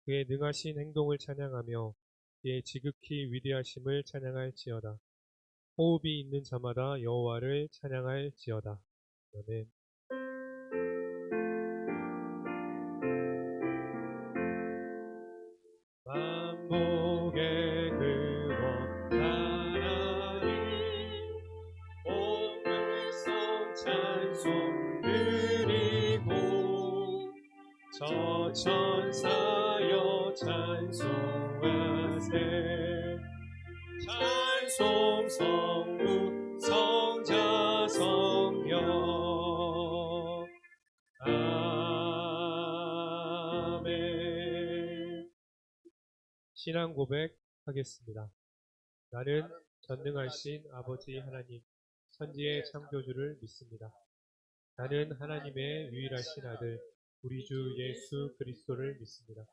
그의 능하신 행동을 찬양하며 그의 지극히 위대하심을 찬양할지어다. 호흡이 있는 자마다 여호와를 찬양할지어다. 아멘. 만복의 근원 하나님, 온 백성 찬송 드리고 저 천사여 찬송하세. 찬송 성부 성자 성령. 아멘. 신앙 고백하겠습니다. 나는 전능하신 아버지 하나님, 천지의 창조주를 믿습니다. 나는 하나님의 유일하신 아들, 우리 주 예수 그리스도를 믿습니다.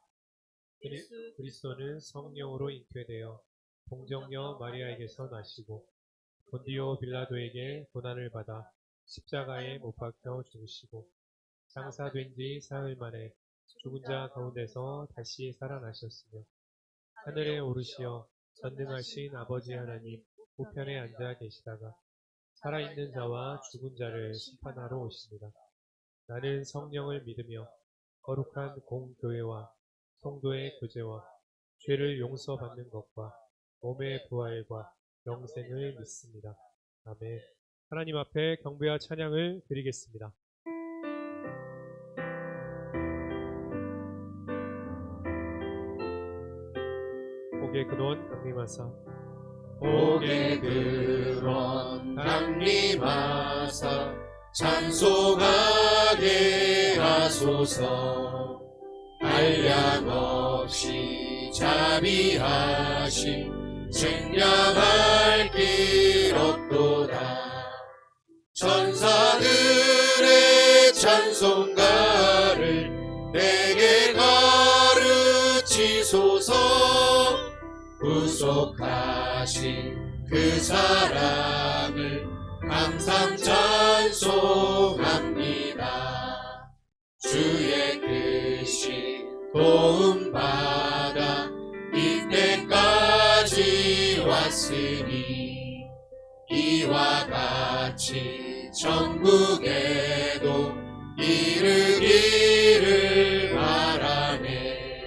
그리스도는 성령으로 잉태되어 동정녀 마리아에게서 나시고 본디오 빌라도에게 고난을 받아 십자가에 못 박혀 죽으시고 장사된 지 사흘 만에 죽은 자 가운데서 다시 살아나셨으며 하늘에 오르시어 전능하신 아버지 하나님 우편에 앉아 계시다가 살아있는 자와 죽은 자를 심판하러 오십니다. 나는 성령을 믿으며 거룩한 공교회와 성도의 교제와 죄를 용서받는 것과 몸의 부활과 영생을 믿습니다. 아멘. 하나님 앞에 경배와 찬양을 드리겠습니다. 복의 근원 강림하사, 복의 근원 강림하사 찬송하게 하소서. 한량없이 자비하심 증량할 길 없도다. 천사들의 찬송가를 내게 가르치소서. 구속하신 그 사랑을 항상 찬송합니다. 주의 크신 도움받아 이때까지 왔으니 이와 같이 천국에도 이르기를 바라네.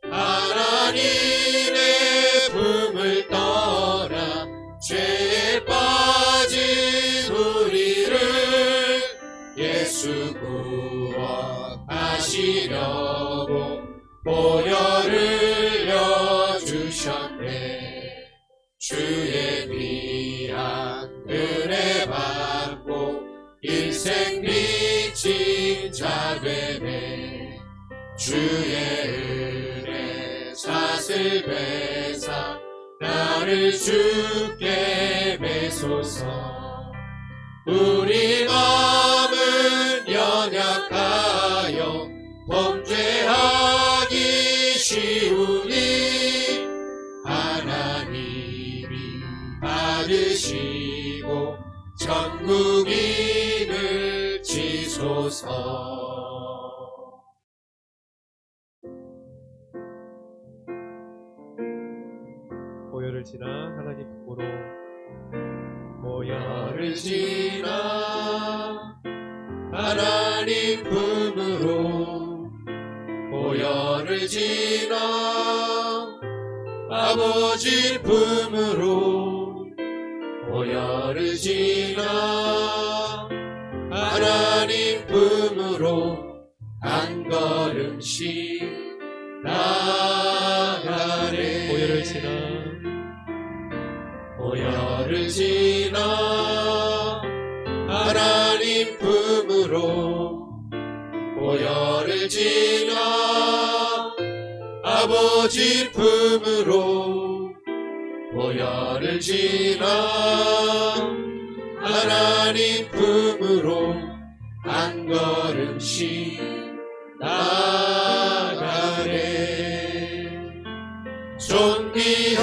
하나님의 품을 떠나 죄에 빠진 우리를 예수 구원하시려고 보혈을 흘려주셨네. 주의 귀한 은혜 받고 일생 빚진 자 되네. 주의 은혜 사슬 베사 나를 주께 매소서. 우리 마음은 연약하여 범죄하기 쉬우니 하나님이 받으시고 천국인을 지소서. 보혈을 지나 하나님 품으로, 보혈을 지나 하나님 품으로, 보혈을 지나 아버지 품으로, 보혈을 지나 하나님 품으로 한 걸음씩 나가네. 보혈을 지나, 보혈을 지나 하나님 품으로, 보혈을 지나 아버지 품으로, 보혈을 지나 하나님 품으로 한 걸음씩 나가네. 존귀한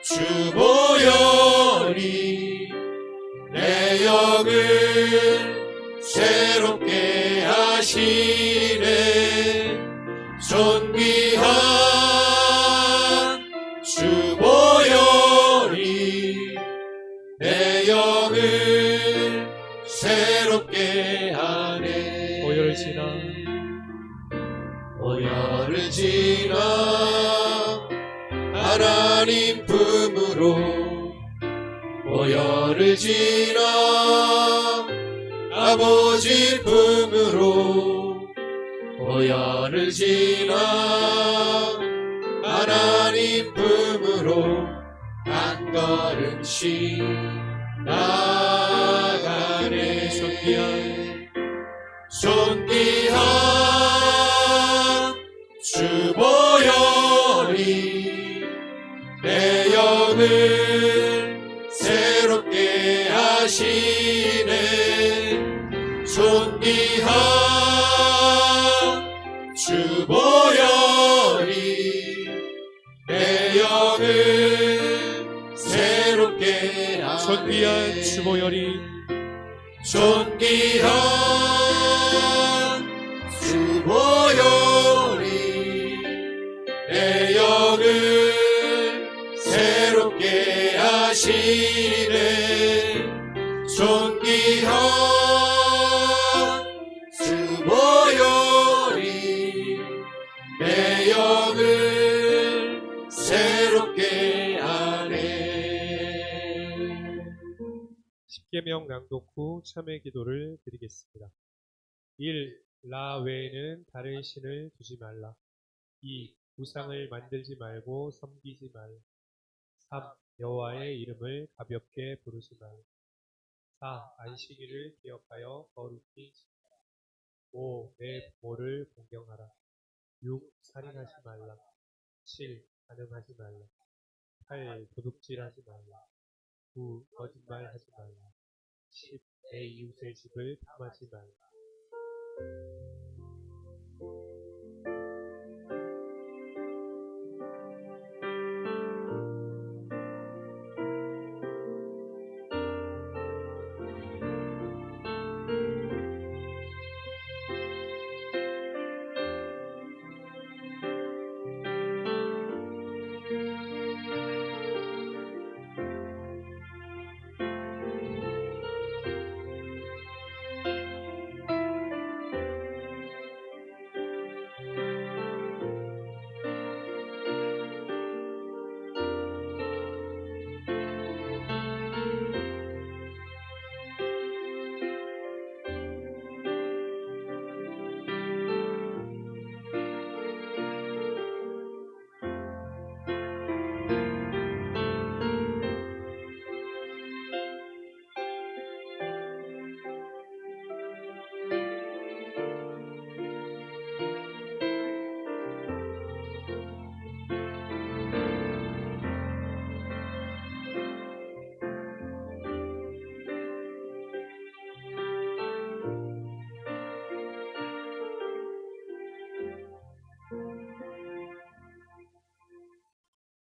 주 보혈이 내 영을 새롭게 하시네. 보혈을 지나 하나님 품으로 보혈을 지나 아버지 품으로 보혈을 지나 하나님 품으로 한 걸음씩 나가네. 존귀한 주 보혈이 내 영을 새롭게 하시네. 존귀한 주 보혈이 내 영을 새롭게 하네. 존귀한 주 보혈이 존귀한 주 보혈이 내 영을 새롭게 하시네. 존귀한 주 보혈이 내 영을 새롭게 하네. 십계명 낭독 후 참회 기도를 드리겠습니다. 1. 나 외에는 다른 신을 두지 말라. 2. 우상을 만들지 말고 섬기지 말라. 3. 여호와의 이름을 가볍게 부르지 말라. 4. 안식일을 기억하여 거룩히 지켜라. 5. 내 부모를 공경하라. 6. 살인하지 말라. 7. 간음하지 말라. 8. 도둑질하지 말라. 9. 거짓말하지 말라. 10. 내 이웃의 집을 탐하지 말라.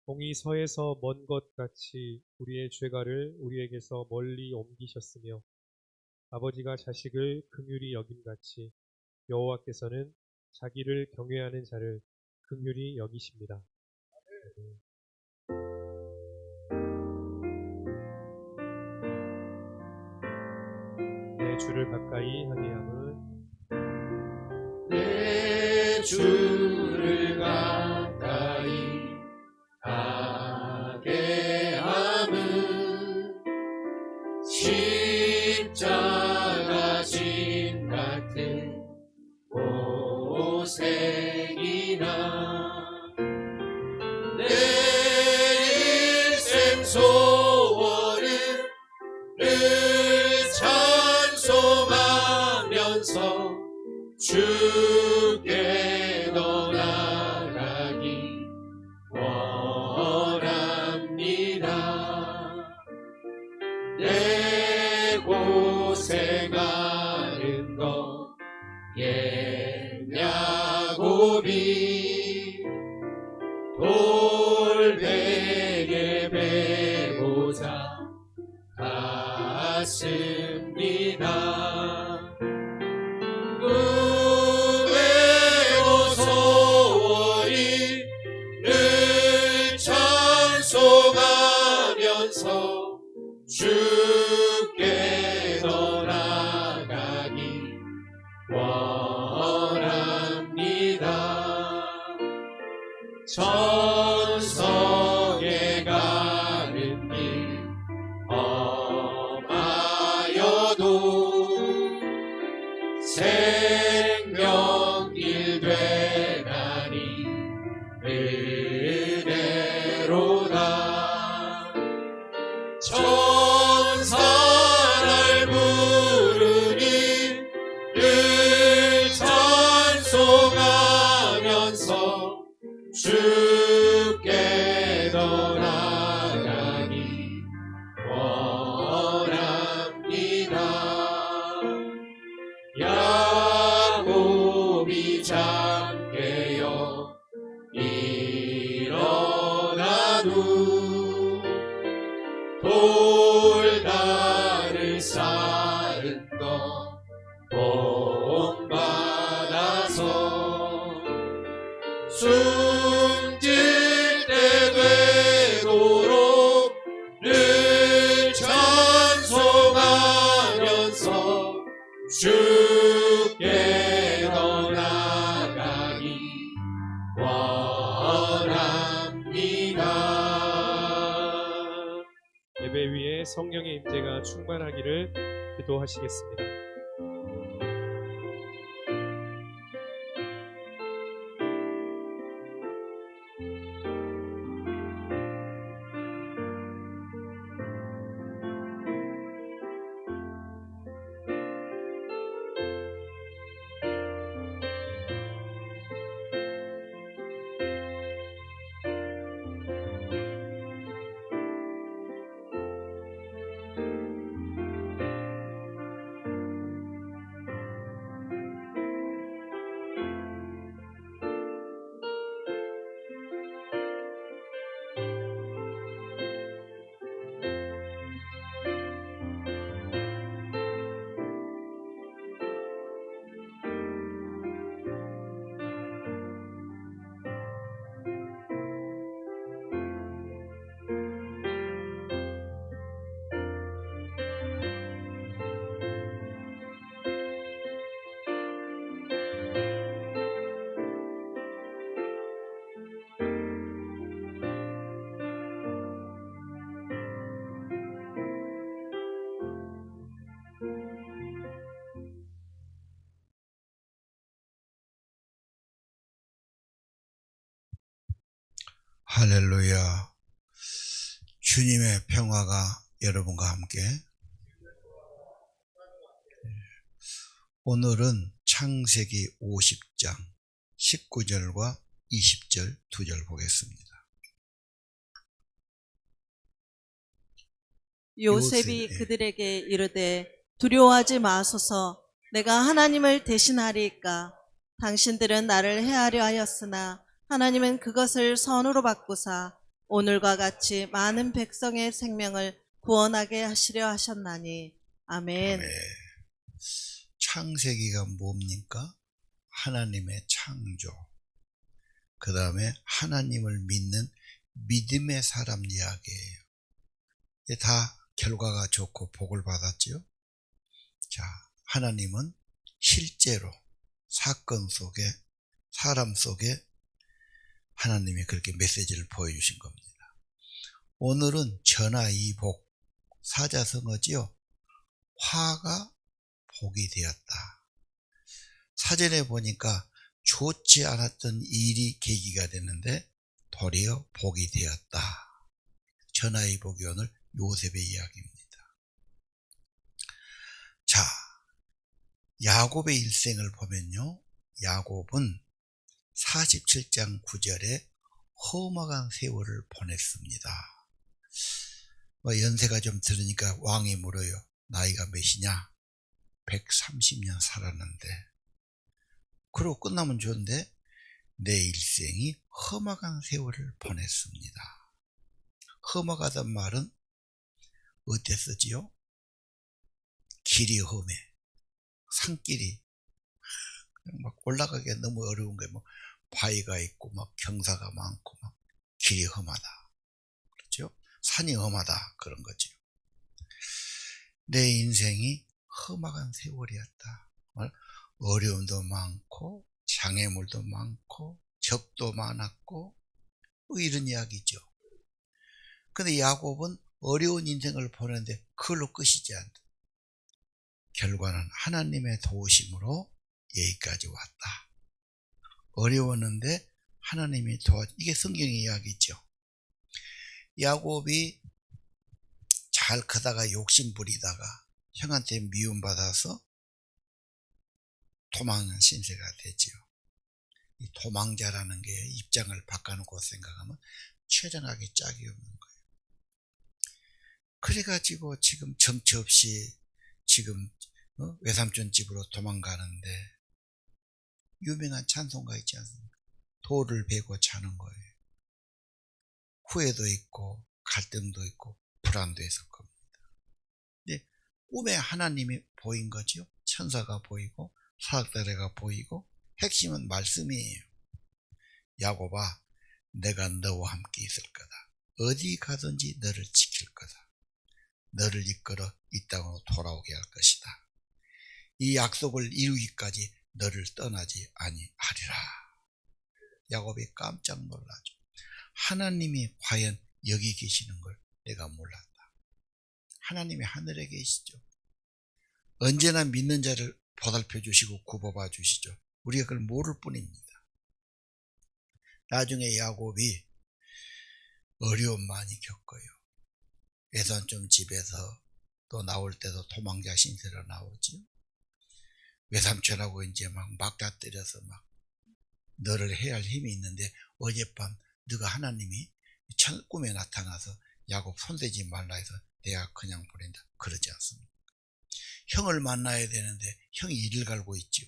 공이 서에서 먼 것 같이 우리의 죄가를 우리에게서 멀리 옮기셨으며 아버지가 자식을 긍휼히 여김같이 여호와께서는 자기를 경외하는 자를 긍휼히 여기십니다. 내 주를 가까이 하게 함은 내 주를 가까이 하게 함은 십자가 진 같은 고생이나 내 일생 소원을 늘 찬송하면서 주께 더 나아가기 원합니다. 내 고생하는 것 옛야곱이 돌베개 메고자 갔습니다. 꿈에도 소원히 늘 찬송하면서 주께 더 나아가기 원합니다. 천성에 가는 길 험하여도 생명길 되나니 은혜로다. 천사를 부르니 늘 찬송하면서 주께 더 나아가기 원합니다. 야곱이 잠깨어 일어나도 돌다를 쌓은 것 본받아서 숨질 때 되도록 늘 찬송하면서 주께 더 나아가기 원합니다. 예배 위에 성령의 임재가 충만하기를 기도하시겠습니다. 할렐루야. 주님의 평화가 여러분과 함께. 오늘은 창세기 50장 19절과 20절 2절 보겠습니다. 요셉이 요셉, 예. 그들에게 이르되 두려워하지 마소서. 내가 하나님을 대신하리이까. 당신들은 나를 해하려 하였으나 하나님은 그것을 선으로 바꾸사 오늘과 같이 많은 백성의 생명을 구원하게 하시려 하셨나니. 아멘. 아멘. 창세기가 뭡니까? 하나님의 창조. 그 다음에 하나님을 믿는 믿음의 사람 이야기예요. 다 결과가 좋고 복을 받았죠. 자, 하나님은 실제로 사건 속에, 사람 속에 하나님이 그렇게 메시지를 보여주신 겁니다. 오늘은 전하이복, 사자성어지요. 화가 복이 되었다. 사전에 보니까 좋지 않았던 일이 계기가 됐는데 도리어 복이 되었다. 전하이복이 오늘 요셉의 이야기입니다. 자, 야곱의 일생을 보면요, 야곱은 47장 9절에 험악한 세월을 보냈습니다. 연세가 좀 들으니까 왕이 물어요. 나이가 몇이냐? 130년 살았는데. 그러고 끝나면 좋은데 내 일생이 험악한 세월을 보냈습니다. 험악하단 말은 어땠었지요? 길이 험해. 산길이 막 올라가기가 너무 어려운 거예요. 뭐 바위가 있고 막 경사가 많고 막 길이 험하다. 그렇죠? 산이 험하다. 그런 거죠. 내 인생이 험악한 세월이었다. 어려움도 많고 장애물도 많고 적도 많았고 뭐 이런 이야기죠. 근데 야곱은 어려운 인생을 보내는데 그걸로 끝이지 않다. 결과는 하나님의 도우심으로 여기까지 왔다. 어려웠는데 하나님이 이게 성경의 이야기죠. 야곱이 잘 크다가 욕심 부리다가 형한테 미움받아서 도망한 신세가 되죠. 이 도망자라는 게 입장을 바꿔놓고 생각하면 최정하게 짝이 없는 거예요. 그래가지고 지금 정처 없이 지금 외삼촌 집으로 도망가는데 유명한 찬송가 있지 않습니까? 돌을 베고 자는 거예요. 후회도 있고 갈등도 있고 불안도 있을 겁니다. 근데 꿈에 하나님이 보인 거죠. 천사가 보이고 사닥다리가 보이고 핵심은 말씀이에요. 야곱아, 내가 너와 함께 있을 거다. 어디 가든지 너를 지킬 거다. 너를 이끌어 이 땅으로 돌아오게 할 것이다. 이 약속을 이루기까지 너를 떠나지 아니하리라. 야곱이 깜짝 놀라죠. 하나님이 과연 여기 계시는 걸 내가 몰랐다. 하나님이 하늘에 계시죠. 언제나 믿는 자를 보살펴 주시고 굽어봐 주시죠. 우리가 그걸 모를 뿐입니다. 나중에 야곱이 어려움 많이 겪어요. 외삼촌 집에서 또 나올 때도 도망자 신세로 나오지. 외삼촌하고 이제 막 막다뜨려서 막 너를 해야 할 힘이 있는데 어젯밤 네가 하나님이 꿈에 나타나서 야곱 손대지 말라 해서 내가 그냥 보낸다. 그러지 않습니다. 형을 만나야 되는데 형이 이를 갈고 있죠.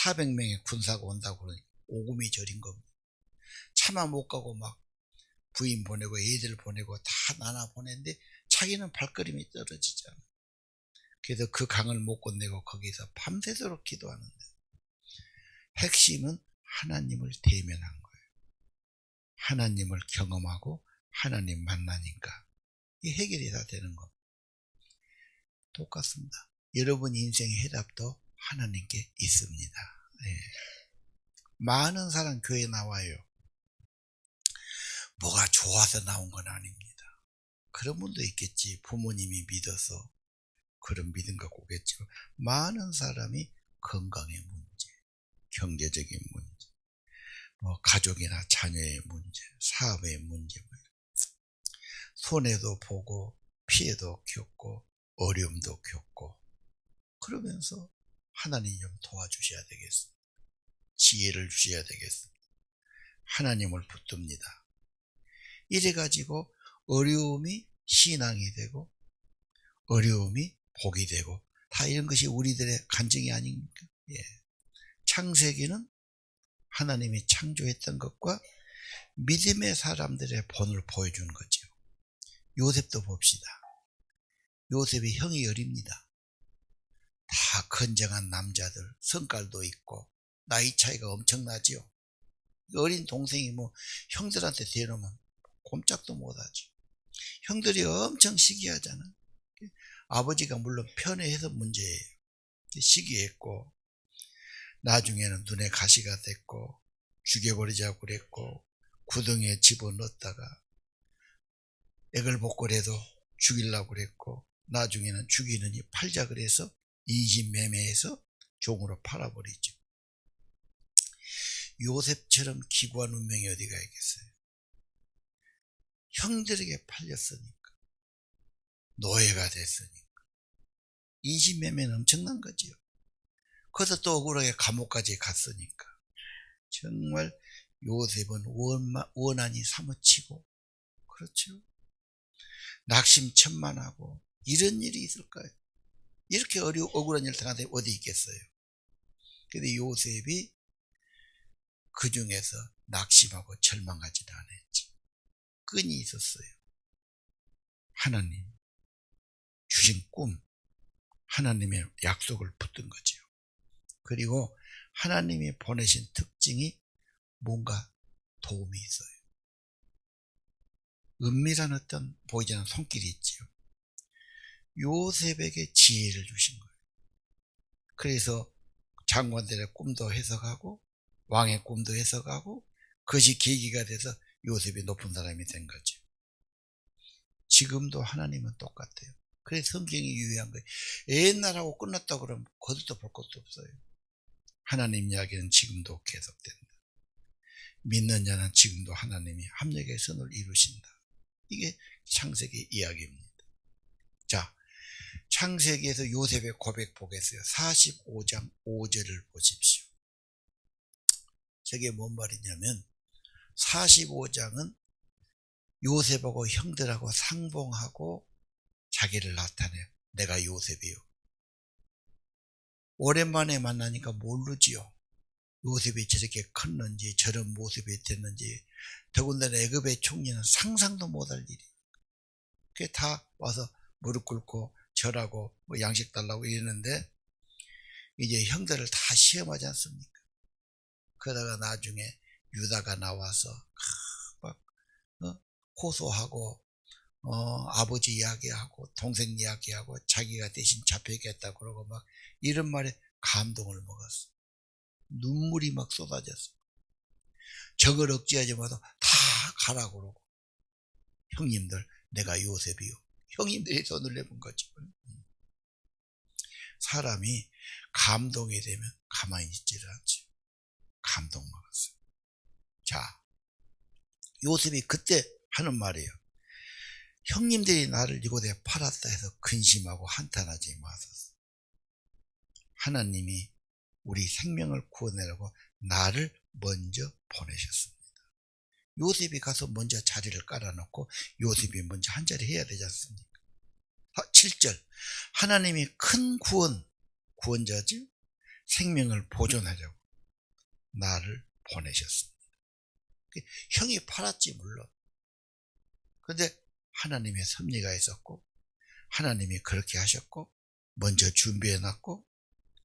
400명의 군사가 온다고 그러니까 오금이 저린 겁니다. 차마 못 가고 막 부인 보내고 애들 보내고 다 나눠 보냈는데 자기는 발걸음이 떨어지잖아. 그래서 그 강을 못 건네고 거기서 밤새도록 기도하는데 핵심은 하나님을 대면한 거예요. 하나님을 경험하고 하나님 만나니까 이 해결이 다 되는 겁니다. 똑같습니다. 여러분 인생의 해답도 하나님께 있습니다. 네. 많은 사람 교회에 나와요. 뭐가 좋아서 나온 건 아닙니다. 그런 분도 있겠지. 부모님이 믿어서 그런 믿음 갖고 오겠지만 많은 사람이 건강의 문제, 경제적인 문제, 뭐 가족이나 자녀의 문제, 사업의 문제, 손해도 보고 피해도 겪고 어려움도 겪고 그러면서 하나님 좀 도와주셔야 되겠습니다. 지혜를 주셔야 되겠습니다. 하나님을 붙듭니다. 이래가지고 어려움이 신앙이 되고 어려움이 복이 되고 다 이런 것이 우리들의 간증이 아닙니까? 예. 창세기는 하나님이 창조했던 것과 믿음의 사람들의 본을 보여주는 거죠. 요셉도 봅시다. 요셉이 형이 어립니다. 다 건장한 남자들, 성깔도 있고 나이 차이가 엄청나지요. 어린 동생이 뭐 형들한테 대놓으면 꼼짝도 못하죠. 형들이 엄청 시기하잖아. 아버지가 물론 편애해서 문제예요. 시기했고 나중에는 눈에 가시가 됐고 죽여버리자고 그랬고 구덩이에 집어넣었다가 애걸복걸해도 죽이려고 그랬고 나중에는 죽이느니 팔자 그래서 인신매매해서 종으로 팔아버리죠. 요셉처럼 기구한 운명이 어디가 있겠어요. 형들에게 팔렸으니까 노예가 됐으니까 인신매매는 엄청난 거지요. 거기서 또 억울하게 감옥까지 갔으니까 정말 요셉은 원한이 사무치고 그렇죠. 낙심천만하고 이런 일이 있을까요? 이렇게 억울한 일 당한 데 어디 있겠어요. 근데 요셉이 그 중에서 낙심하고 절망하지는 않았지. 끈이 있었어요. 하나님 주신 꿈, 하나님의 약속을 붙든 거죠. 그리고 하나님이 보내신 특징이 뭔가 도움이 있어요. 은밀한 어떤 보이지 않는 손길이 있지요. 요셉에게 지혜를 주신 거예요. 그래서 장관들의 꿈도 해석하고 왕의 꿈도 해석하고 그것이 계기가 돼서 요셉이 높은 사람이 된 거죠. 지금도 하나님은 똑같아요. 그래서 성경이 유효한 거예요. 옛날하고 끝났다고 그러면 거두도 볼 것도 없어요. 하나님 이야기는 지금도 계속된다. 믿는 자는 지금도 하나님이 합력의 선을 이루신다. 이게 창세기 이야기입니다. 자, 창세기에서 요셉의 고백 보겠어요. 45장 5절을 보십시오. 저게 뭔 말이냐면 45장은 요셉하고 형들하고 상봉하고 자기를 나타내요. 내가 요셉이요. 오랜만에 만나니까 모르지요. 요셉이 저렇게 컸는지 저런 모습이 됐는지. 더군다나 애굽의 총리는 상상도 못할 일이에요. 그게 다 와서 무릎 꿇고 절하고 뭐 양식 달라고 이러는데 이제 형들을 다 시험하지 않습니까? 그러다가 나중에 유다가 나와서 막 호소하고 아버지 이야기하고 동생 이야기하고 자기가 대신 잡혀겠다 그러고 막 이런 말에 감동을 먹었어. 눈물이 막 쏟아졌어. 적을 억제하지 마도 다 가라고 그러고 형님들 내가 요셉이요. 형님들이 손을 내본 거죠. 사람이 감동이 되면 가만히 있지를 않죠. 감동 먹었어요. 자, 요셉이 그때 하는 말이에요. 형님들이 나를 이곳에 팔았다 해서 근심하고 한탄하지 마소서. 하나님이 우리 생명을 구원하려고 나를 먼저 보내셨습니다. 요셉이 가서 먼저 자리를 깔아놓고 요셉이 먼저 한 자리 해야 되지 않습니까? 7절 하나님이 큰 구원자지 생명을 보존하려고 나를 보내셨습니다. 형이 팔았지 물론. 그런데 하나님의 섭리가 있었고 하나님이 그렇게 하셨고 먼저 준비해놨고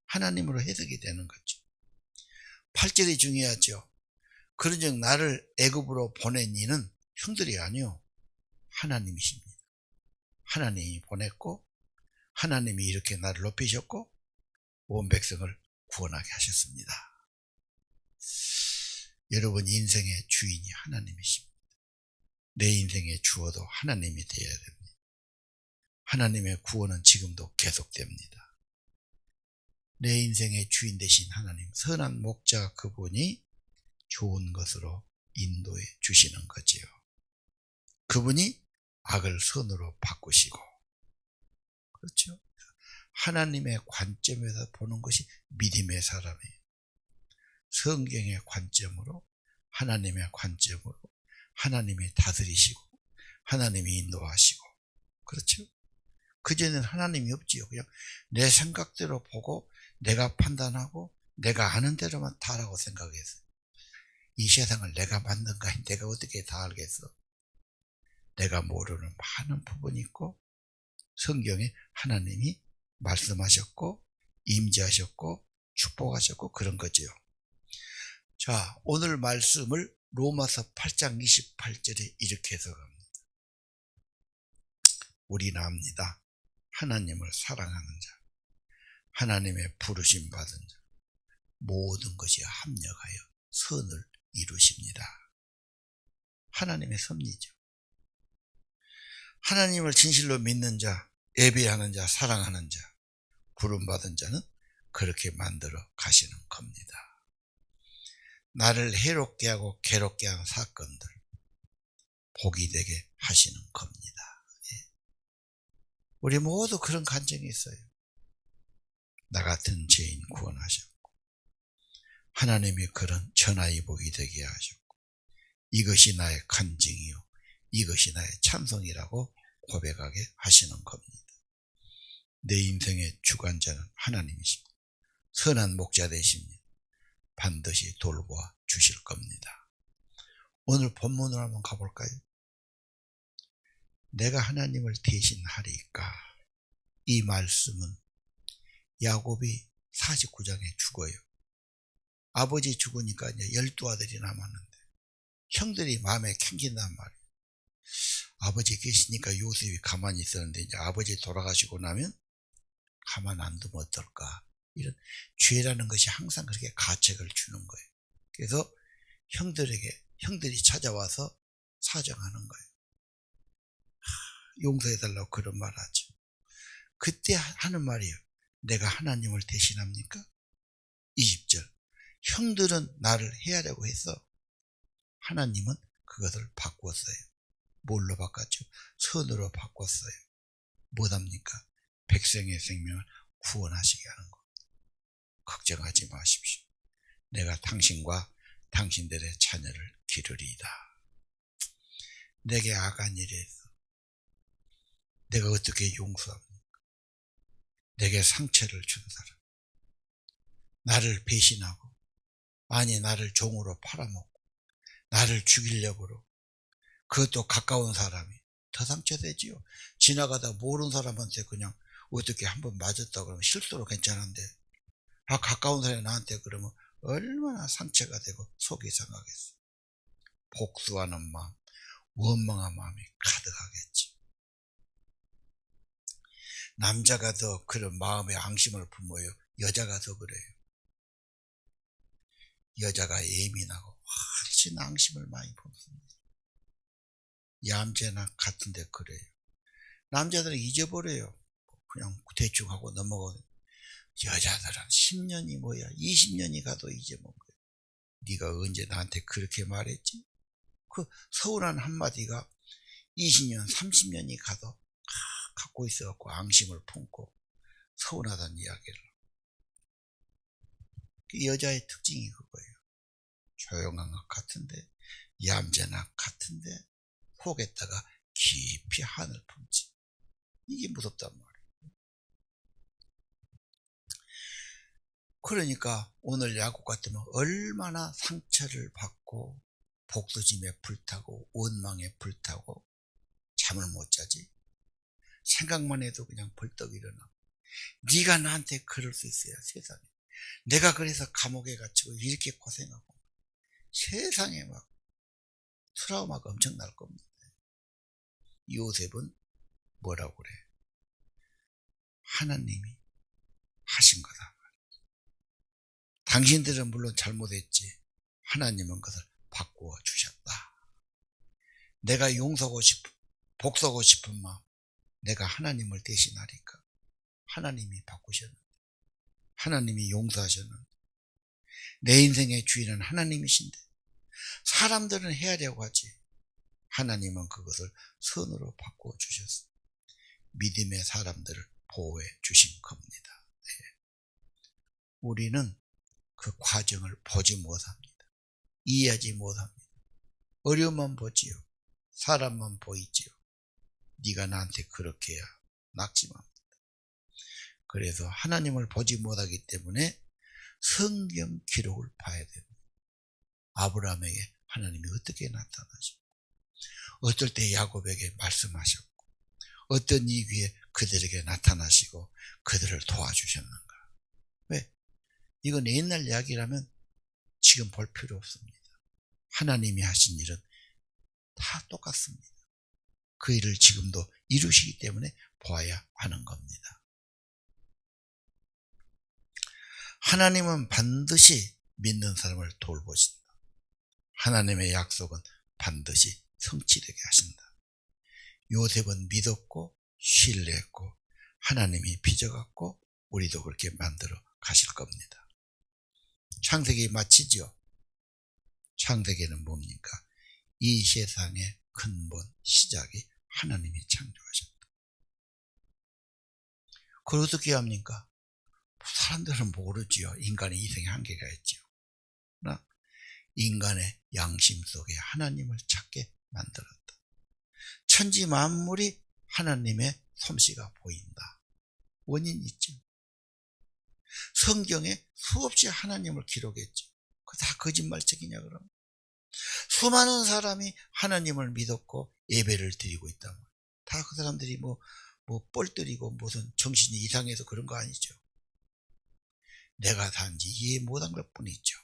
하나님으로 해석이 되는 거죠. 8절이 중요하죠. 그런즉 나를 애굽으로 보낸 이는 형들이 아니요 하나님이십니다. 하나님이 보냈고 하나님이 이렇게 나를 높이셨고 온 백성을 구원하게 하셨습니다. 여러분 인생의 주인이 하나님이십니다. 내 인생의 주어도 하나님이 되어야 됩니다. 하나님의 구원은 지금도 계속됩니다. 내 인생의 주인 되신 하나님, 선한 목자 그분이 좋은 것으로 인도해 주시는 거지요. 그분이 악을 선으로 바꾸시고, 그렇죠? 하나님의 관점에서 보는 것이 믿음의 사람이에요. 성경의 관점으로, 하나님의 관점으로 하나님이 다스리시고 하나님이 인도하시고, 그렇죠? 그전에는 하나님이 없지요. 그냥 내 생각대로 보고 내가 판단하고 내가 아는 대로만 다라고 생각했어요. 이 세상을 내가 만든 거 아니 내가 어떻게 다 알겠어. 내가 모르는 많은 부분이 있고 성경에 하나님이 말씀하셨고 임재하셨고 축복하셨고 그런 거죠. 자, 오늘 말씀을 로마서 8장 28절에 이렇게 해석합니다. 우리는 압니다. 하나님을 사랑하는 자, 하나님의 부르심 받은 자, 모든 것이 합력하여 선을 이루십니다. 하나님의 섭리죠. 하나님을 진실로 믿는 자, 예배하는 자, 사랑하는 자, 부름받은 자는 그렇게 만들어 가시는 겁니다. 나를 해롭게 하고 괴롭게 한 사건들 복이 되게 하시는 겁니다. 우리 모두 그런 간증이 있어요. 나 같은 죄인 구원하셨고 하나님이 그런 천하의 복이 되게 하셨고 이것이 나의 간증이요 이것이 나의 찬송이라고 고백하게 하시는 겁니다. 내 인생의 주관자는 하나님이십니다. 선한 목자 되십니다. 반드시 돌보아 주실 겁니다. 오늘 본문으로 한번 가볼까요? 내가 하나님을 대신하리까. 이 말씀은 야곱이 49장에 죽어요. 아버지 죽으니까 이제 12아들이 남았는데 형들이 마음에 캥긴단 말이에요. 아버지 계시니까 요셉이 가만히 있었는데 이제 아버지 돌아가시고 나면 가만 안 두면 어떨까. 이런 죄라는 것이 항상 그렇게 가책을 주는 거예요. 그래서 형들이 찾아와서 사정하는 거예요. 용서해달라고 그런 말 하죠. 그때 하는 말이에요. 내가 하나님을 대신합니까? 20절. 형들은 나를 해하려고 해서 하나님은 그것을 바꿨어요. 뭘로 바꿨죠? 선으로 바꿨어요. 뭐답니까? 백성의 생명을 구원하시게 하는 것. 걱정하지 마십시오. 내가 당신과 당신들의 자녀를 기르리이다. 내게 악한 일에서 내가 어떻게 용서합니까? 내게 상처를 준 사람, 나를 배신하고 나를 종으로 팔아먹고 나를 죽이려고 그것도 가까운 사람이 더 상처되지요. 지나가다 모르는 사람한테 그냥 어떻게 한번 맞았다 그러면 실수로 괜찮은데 가까운 사람이 나한테 그러면 얼마나 상처가 되고 속이 상하겠어. 복수하는 마음, 원망한 마음이 가득하겠지. 남자가 더 그런 마음의 앙심을 품어요. 여자가 더 그래요. 여자가 예민하고 훨씬 앙심을 많이 품습니다. 얌전한 같은데 그래요. 남자들은 잊어버려요. 그냥 대충 하고 넘어가요. 여자들은 10년이 뭐야 20년이 가도 잊어먹어요. 네가 언제 나한테 그렇게 말했지? 그 서운한 한마디가 20년 30년이 가도 갖고 있어갖고 앙심을 품고 서운하다는 이야기를. 그 여자의 특징이 그거예요. 조용한 것 같은데 얌전한 것 같은데 속에다가 깊이 한을 품지. 이게 무섭단 말이에요. 그러니까 오늘 야곱 같으면 얼마나 상처를 받고 복수심에 불타고 원망에 불타고 잠을 못 자지. 생각만 해도 그냥 벌떡 일어나. 네가 나한테 그럴 수 있어야 세상에. 내가 그래서 감옥에 갇히고 이렇게 고생하고 세상에 막 트라우마가 엄청 날 겁니다. 요셉은 뭐라고 그래? 하나님이 하신 거다. 당신들은 물론 잘못했지. 하나님은 그것을 바꾸어 주셨다. 내가 용서하고 싶은, 복수하고 싶은 마음, 내가 하나님을 대신하니까 하나님이 바꾸셨는데, 하나님이 용서하셨는데, 내 인생의 주인은 하나님이신데, 사람들은 헤아려고 하지. 하나님은 그것을 선으로 바꾸어 주셨어. 믿음의 사람들을 보호해 주신 겁니다. 네. 우리는 그 과정을 보지 못합니다. 이해하지 못합니다. 어려움만 보지요. 사람만 보이지요. 네가 나한테 그렇게 해야 낙심합니다. 그래서 하나님을 보지 못하기 때문에 성경 기록을 봐야 됩니다. 아브라함에게 하나님이 어떻게 나타나시고 어떨 때 야곱에게 말씀하셨고 어떤 이유에 그들에게 나타나시고 그들을 도와주셨는가. 왜? 이건 옛날 이야기라면 지금 볼 필요 없습니다. 하나님이 하신 일은 다 똑같습니다. 그 일을 지금도 이루시기 때문에 보아야 하는 겁니다. 하나님은 반드시 믿는 사람을 돌보신다. 하나님의 약속은 반드시 성취되게 하신다. 요셉은 믿었고 신뢰했고 하나님이 빚어갖고 우리도 그렇게 만들어 가실 겁니다. 창세기 마치죠. 창세기는 뭡니까? 이 세상의 근본 시작이 하나님이 창조하셨다. 그걸 어떻게 합니까? 사람들은 모르지요. 인간의 이생의 한계가 있지요. 그러나 인간의 양심 속에 하나님을 찾게 만들었다. 천지 만물이 하나님의 솜씨가 보인다. 원인이 있죠. 성경에 수없이 하나님을 기록했죠. 그거 다 거짓말책이냐 그럼? 수많은 사람이 하나님을 믿었고 예배를 드리고 있단 말이에요. 다 그 사람들이 뻘들이고 무슨 정신이 이상해서 그런 거 아니죠. 내가 단지 이해 못한 것 뿐이죠.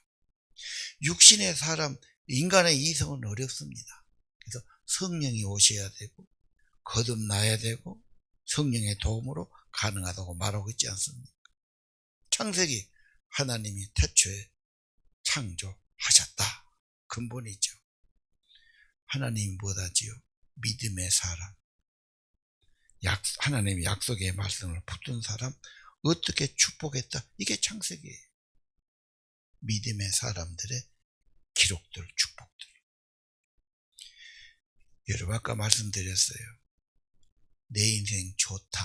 육신의 사람, 인간의 이성은 어렵습니다. 그래서 성령이 오셔야 되고 거듭나야 되고 성령의 도움으로 가능하다고 말하고 있지 않습니까? 창세기 하나님이 태초에 창조하셨다. 근본이죠. 하나님이 뭐다지요? 믿음의 사람. 하나님의 약속의 말씀을 붙든 사람 어떻게 축복했다? 이게 창세기예요. 믿음의 사람들의 기록들, 축복들. 여러분 아까 말씀드렸어요. 내 인생 좋다.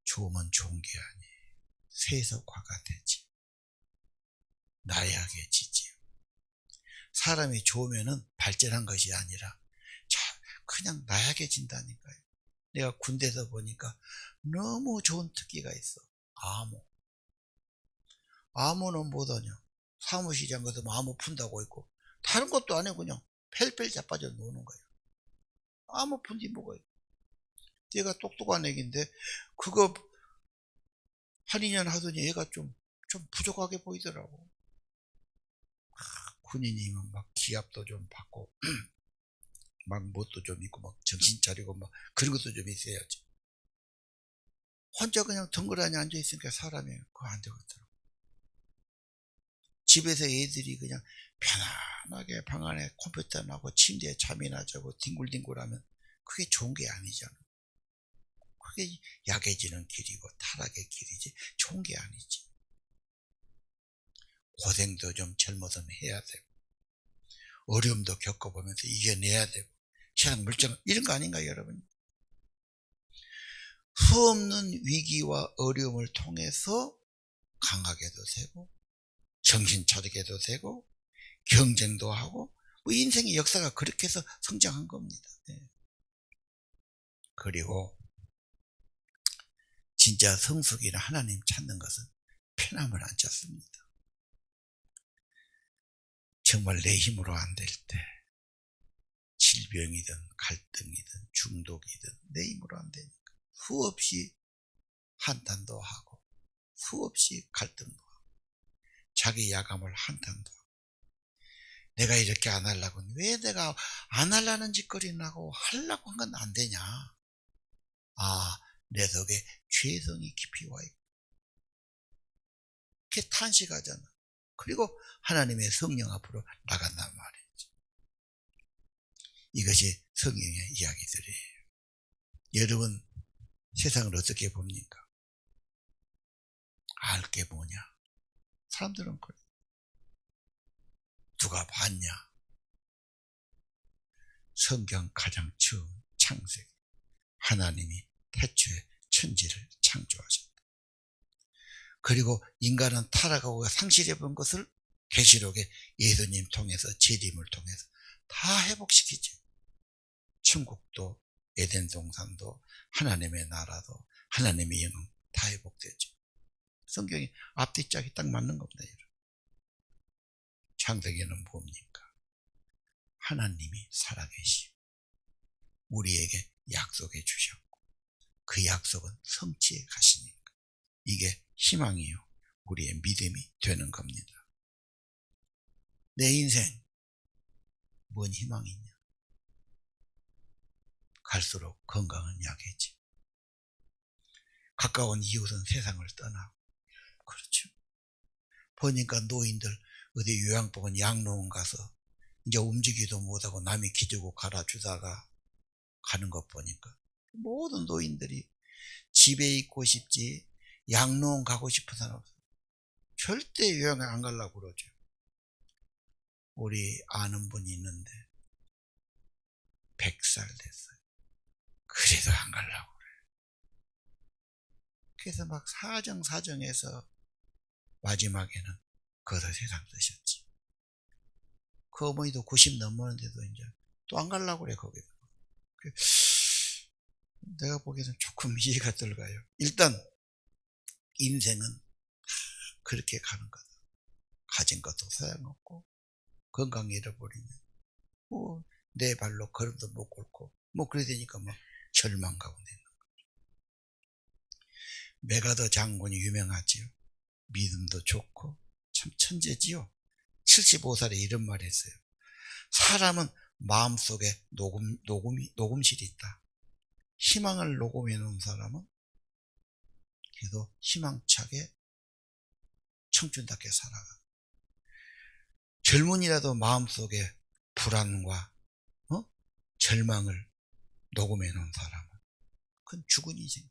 좋으면 좋은 게 아니에요. 세속화가 되지. 나약해지지요. 사람이 좋으면은 발전한 것이 아니라 그냥 나약해진다니까요. 내가 군대에서 보니까 너무 좋은 특기가 있어. 암호는 뭐더냐? 사무시장 가서 암호 푼다고 있고 다른 것도 안 해. 그냥 펠펠 자빠져 노는 거예요. 암호 푼지 뭐가 있어. 얘가 똑똑한 애긴데 그거 한 2년 하더니 얘가 좀 부족하게 보이더라고. 군인이면 막 기합도 좀 받고 막 뭣도 좀 있고 막 정신 차리고 막 그런 것도 좀 있어야지. 혼자 그냥 덩그러니 앉아있으니까 사람이 그거 안 되겠더라고. 집에서 애들이 그냥 편안하게 방 안에 컴퓨터 나고 침대에 잠이나 자고 뒹굴뒹굴하면 그게 좋은 게 아니잖아. 그게 약해지는 길이고 타락의 길이지 좋은 게 아니지. 고생도 좀 젊어서는 해야 되고 어려움도 겪어보면서 이겨내야 되고 세상 물정 이런 거 아닌가요, 여러분? 수없는 위기와 어려움을 통해서 강하게도 되고 정신 차리게도 되고 경쟁도 하고 뭐 인생의 역사가 그렇게 해서 성장한 겁니다. 그리고 진짜 성숙이나 하나님 찾는 것은 편함을 안 찾습니다. 정말 내 힘으로 안 될 때 질병이든 갈등이든 중독이든 내 힘으로 안 되니까 수없이 한탄도 하고 수없이 갈등도 하고 자기 야감을 한탄도 하고 내가 이렇게 안 하려고 왜 내가 안 하려는 짓거리는 하고 하려고 한 건 안 되냐. 내 속에 죄성이 깊이 와 있고 그렇게 탄식하잖아. 그리고 하나님의 성령 앞으로 나간단 말이지. 이것이 성령의 이야기들이에요. 여러분 세상을 어떻게 봅니까? 알 게 뭐냐? 사람들은 그래. 누가 봤냐? 성경 가장 처음 창세기 하나님이 태초에 천지를 창조하셨다. 그리고 인간은 타락하고 상실해 본 것을 계시록에 예수님 통해서 재림을 통해서 다 회복시키죠. 천국도 에덴 동산도 하나님의 나라도 하나님의 영광 다 회복되죠. 성경이 앞뒤짝이 딱 맞는 겁니다. 여러분. 창세기는 뭡니까? 하나님이 살아계시고 우리에게 약속해 주셨고 그 약속은 성취해 가시니까 이게 희망이요 우리의 믿음이 되는 겁니다. 내 인생 뭔 희망이 있냐? 갈수록 건강은 약해지. 가까운 이웃은 세상을 떠나고 그렇죠. 보니까 노인들 어디 요양병원 양로원 가서 이제 움직이도 못하고 남이 기주고 갈아주다가 가는 것 보니까 모든 노인들이 집에 있고 싶지 양로원 가고 싶은 사람 없어요. 절대 요양을 안 가려고 그러죠. 우리 아는 분이 있는데 100살 됐어요. 그래도 안 가려고 그래요. 그래서 막 사정해서 마지막에는 거기서 세상 뜨셨지. 그 어머니도 90 넘었는데도 이제 또 안 가려고 그래 거기서. 내가 보기에는 조금 이해가 들어가요. 일단 인생은 그렇게 가는 거다. 가진 것도 소용없고 건강 잃어버리면 뭐 내 발로 걸음도 못 걷고 뭐 그래 되니까 뭐 절망 가운데 있는 거죠. 메가더 장군이 유명하지요. 믿음도 좋고 참 천재지요. 75살에 이런 말 했어요. 사람은 마음속에 녹음실이 있다. 희망을 녹음해 놓은 사람은 그래도 희망차게 청춘답게 살아가. 젊은이라도 마음속에 불안과 절망을 녹음해 놓은 사람은 그건 죽은 인생.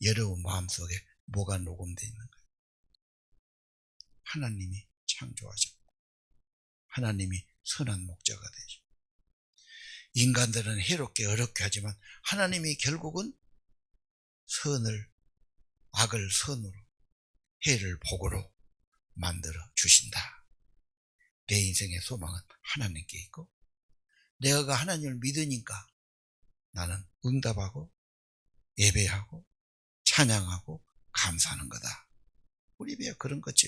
여러분 마음속에 뭐가 녹음되어 있는 거예요? 하나님이 창조하셨고 하나님이 선한 목자가 되죠. 인간들은 해롭게 어렵게 하지만 하나님이 결국은 악을 선으로 해를 복으로 만들어 주신다. 내 인생의 소망은 하나님께 있고 내가 하나님을 믿으니까 나는 응답하고 예배하고 찬양하고 감사하는 거다. 우리 배에 그런 거죠.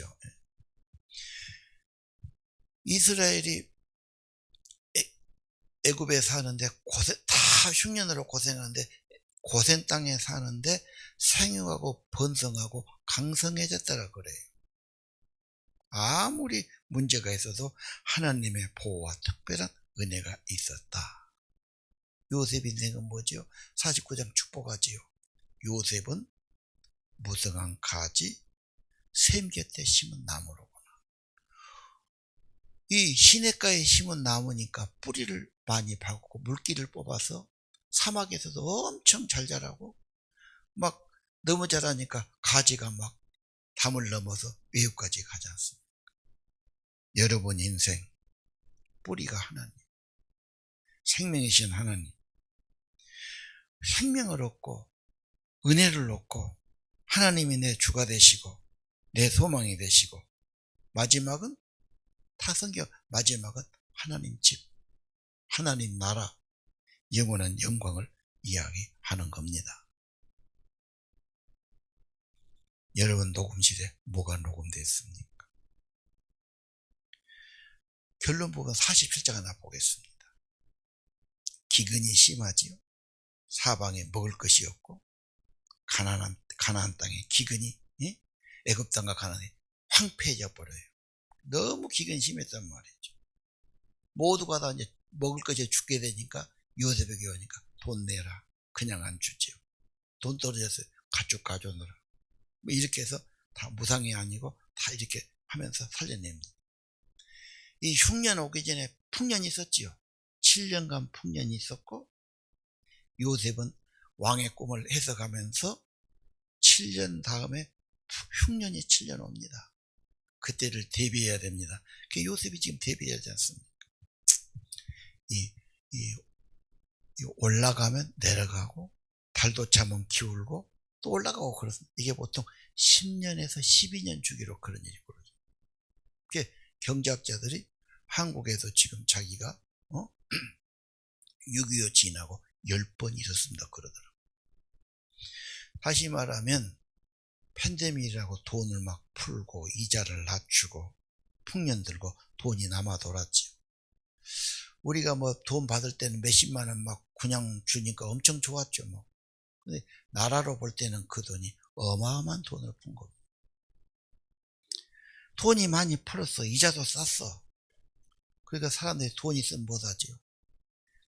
이스라엘이 애굽에 사는데 다 흉년으로 고생하는데 고센 땅에 사는데 생육하고 번성하고 강성해졌다라 그래요. 아무리 문제가 있어도 하나님의 보호와 특별한 은혜가 있었다. 요셉 인생은 뭐죠? 49장 축복하지요. 요셉은 무성한 가지 샘 곁에 심은 나무로구나. 이 시냇가에 심은 나무니까 뿌리를 많이 박고 물기를 뽑아서 사막에서도 엄청 잘 자라고 막 너무 자라니까 가지가 막 담을 넘어서 외유까지 가지 않습니까? 여러분 인생 뿌리가 하나님, 생명이신 하나님, 생명을 얻고 은혜를 얻고 하나님이 내 주가 되시고 내 소망이 되시고 마지막은 타성경 마지막은 하나님 집, 하나님 나라, 영원한 영광을 이야기하는 겁니다. 여러분 녹음실에 뭐가 녹음되었습니까? 결론 보면 47장 하나 보겠습니다. 기근이 심하지요. 사방에 먹을 것이 없고 가나안 땅에 기근이 애굽 땅과 가나안이 황폐해져 버려요. 너무 기근이 심했단 말이죠. 모두가 다 이제 먹을 것이 죽게 되니까 요셉에게 오니까 돈 내라. 그냥 안 주지요. 돈 떨어져서 가축 가져오느라. 뭐 이렇게 해서 다 무상이 아니고 다 이렇게 하면서 살려냅니다. 이 흉년 오기 전에 풍년이 있었지요. 7년간 풍년이 있었고 요셉은 왕의 꿈을 해석하면서 7년 다음에 흉년이 7년 옵니다. 그때를 대비해야 됩니다. 요셉이 지금 대비해야 하지 않습니까? 올라가면 내려가고 달도 차면 기울고 또 올라가고 그렇습니다. 이게 보통 10년에서 12년 주기로 그런 일이 벌어져요. 경제학자들이 한국에서 지금 자기가 6.25 지나고 10번 있었습니다. 그러더라고요. 다시 말하면 팬데믹이라고 돈을 막 풀고 이자를 낮추고 풍년 들고 돈이 남아 돌았죠. 우리가 뭐 돈 받을 때는 몇십만 원 막 그냥 주니까 엄청 좋았죠. 뭐. 근데 나라로 볼 때는 그 돈이 어마어마한 돈을 푼 겁니다. 돈이 많이 풀었어. 이자도 쌌어. 그러니까 사람들이 돈 있으면 못하죠.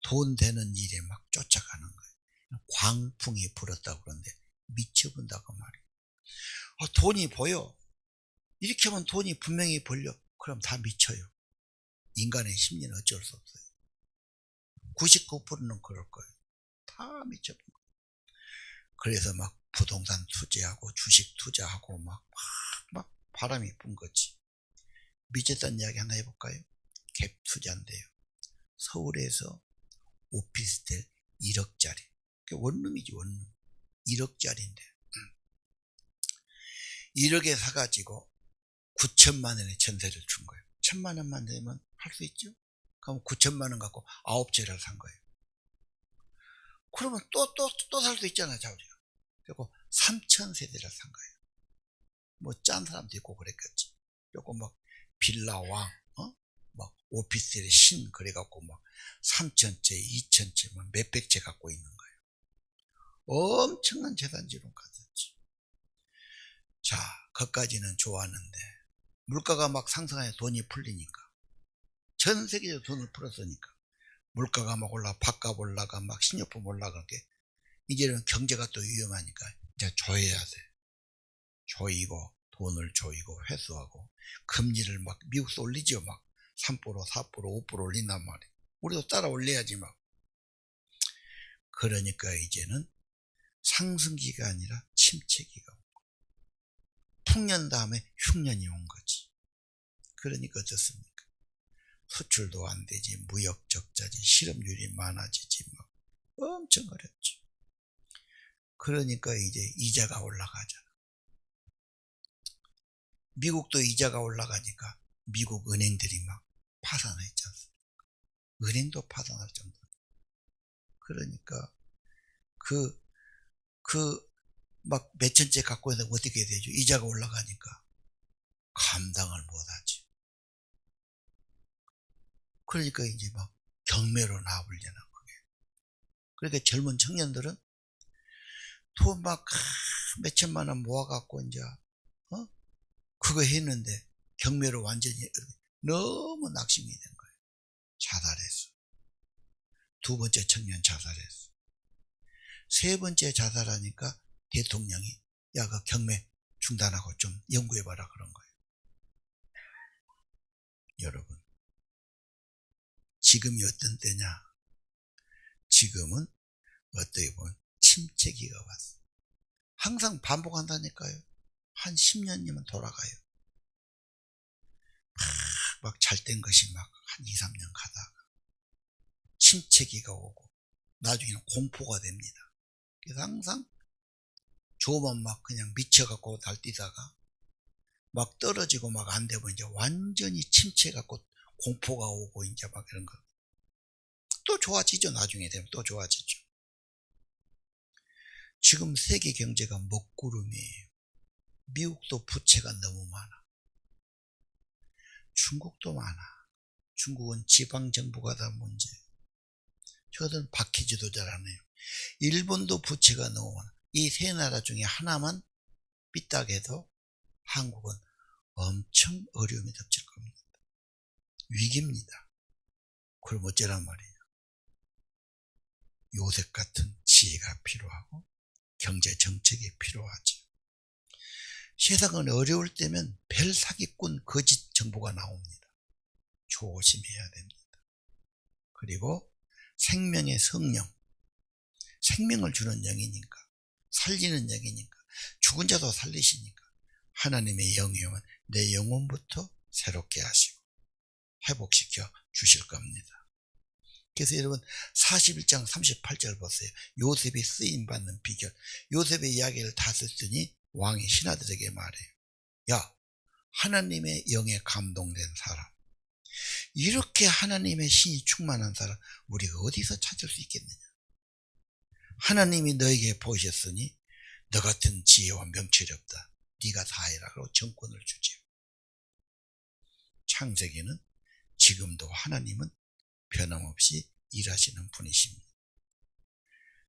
돈 되는 일에 막 쫓아가는 거예요. 광풍이 불었다고 그러는데 미쳐본다고 말이에요. 돈이 보여. 이렇게 하면 돈이 분명히 벌려. 그럼 다 미쳐요. 인간의 심리는 어쩔 수 없어요. 99%는 그럴 거예요. 다 미쳐본 거예요. 그래서 막 부동산 투자하고 주식 투자하고 막 바람이 분 거지. 미쳤다는 이야기 하나 해볼까요? 갭 투자인데요. 서울에서 오피스텔 1억짜리. 원룸이지 원룸. 1억짜리인데 1억에 사가지고 9천만 원의 전세를 준 거예요. 1,000만 원만 내면 할 수 있죠? 그럼 9천만 원 갖고 9채를 산 거예요. 그러면 또 살 수 있잖아요, 자우리가. 그리고 3,000세대를 산 거예요. 뭐 짠 사람도 있고 그랬겠지. 그리고 막 빌라왕, 막 오피스텔의 신 그래갖고 막 3,000채, 2,000채, 막 몇백 채 갖고 있는 거예요. 엄청난 재산지로 가졌지. 자, 그까지는 좋았는데 물가가 막 상승하여 돈이 풀리니까 전 세계적으로 돈을 풀었으니까 물가가 막 밥값 올라가 막 식료품 올라가게 이제는 경제가 또 위험하니까 이제 조여야 돼. 조이고 돈을 조이고 회수하고 금리를 막 미국에서 올리죠. 막 3%, 4%, 5% 올린단 말이에요. 우리도 따라 올려야지 막. 그러니까 이제는 상승기가 아니라 침체기가 온 거예요. 풍년 다음에 흉년이 온 거지. 그러니까 어떻습니까? 수출도 안 되지, 무역 적자지, 실업률이 많아지지, 막 엄청 어렵죠. 그러니까 이제 이자가 올라가잖아. 미국도 이자가 올라가니까 미국 은행들이 막 파산했지 않습니까? 은행도 파산할 정도. 그러니까 막 몇천째 갖고 있는데 어떻게 되죠? 이자가 올라가니까 감당을 못하지. 그러니까 이제 막 경매로 나와버리잖아, 그게. 그러니까 젊은 청년들은 돈 막 몇천만 원 모아갖고 이제, 그거 했는데 경매로 완전히 너무 낙심이 된 거예요. 자살했어. 두 번째 청년 자살했어. 세 번째 자살하니까 대통령이 야, 그 경매 중단하고 좀 연구해봐라 그런 거예요. 여러분, 지금이 어떤 때냐? 지금은 어떻게 보면 침체기가 왔어. 항상 반복한다니까요. 한 10년이면 돌아가요. 막 잘된 것이 막 한 2, 3년 가다가 침체기가 오고 나중에는 공포가 됩니다. 그래서 항상 좋으면 막 그냥 미쳐갖고 날뛰다가 막 떨어지고 막 안 되면 이제 완전히 침체갖고 공포가 오고 이제 막 이런 거. 또 좋아지죠. 나중에 되면 또 좋아지죠. 지금 세계 경제가 먹구름이에요. 미국도 부채가 너무 많아. 중국도 많아. 중국은 지방정부가 다 문제. 저들은 박히지도 잘 안 해요. 일본도 부채가 너무 많아. 이 세 나라 중에 하나만 삐딱해도 한국은 엄청 어려움이 닥칠 겁니다. 위기입니다. 그럼 어쩌란 말이에요. 요셉 같은 지혜가 필요하고 경제 정책이 필요하죠. 세상은 어려울 때면 별 사기꾼 거짓 정보가 나옵니다. 조심해야 됩니다. 그리고 생명의 성령, 생명을 주는 영이니까, 살리는 영이니까, 죽은 자도 살리시니까 하나님의 영이 오면 내 영혼부터 새롭게 하시고 회복시켜 주실 겁니다. 그래서 여러분 41장 38절 보세요. 요셉이 쓰임받는 비결. 요셉의 이야기를 다 썼더니 왕이 신하들에게 말해요. 야, 하나님의 영에 감동된 사람, 이렇게 하나님의 신이 충만한 사람 우리가 어디서 찾을 수 있겠느냐. 하나님이 너에게 보이셨으니 너 같은 지혜와 명철이 없다. 네가 다 해라. 그러고 정권을 주지요. 창세기는 지금도 하나님은 변함없이 일하시는 분이십니다.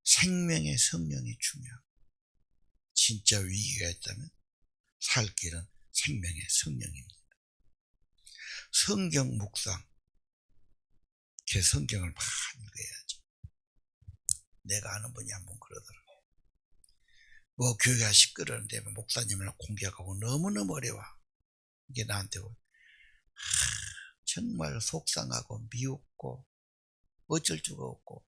생명의 성령이 중요하고 진짜 위기가 있다면 살 길은 생명의 성령입니다. 성경 묵상, 그 성경을 많이 읽어야지. 내가 아는 분이 한 분 그러더라고요. 뭐 교회가 시끄러운데 목사님을 공격하고 너무너무 어려워. 이게 나한테 정말 속상하고 미웠고 어쩔 수가 없고,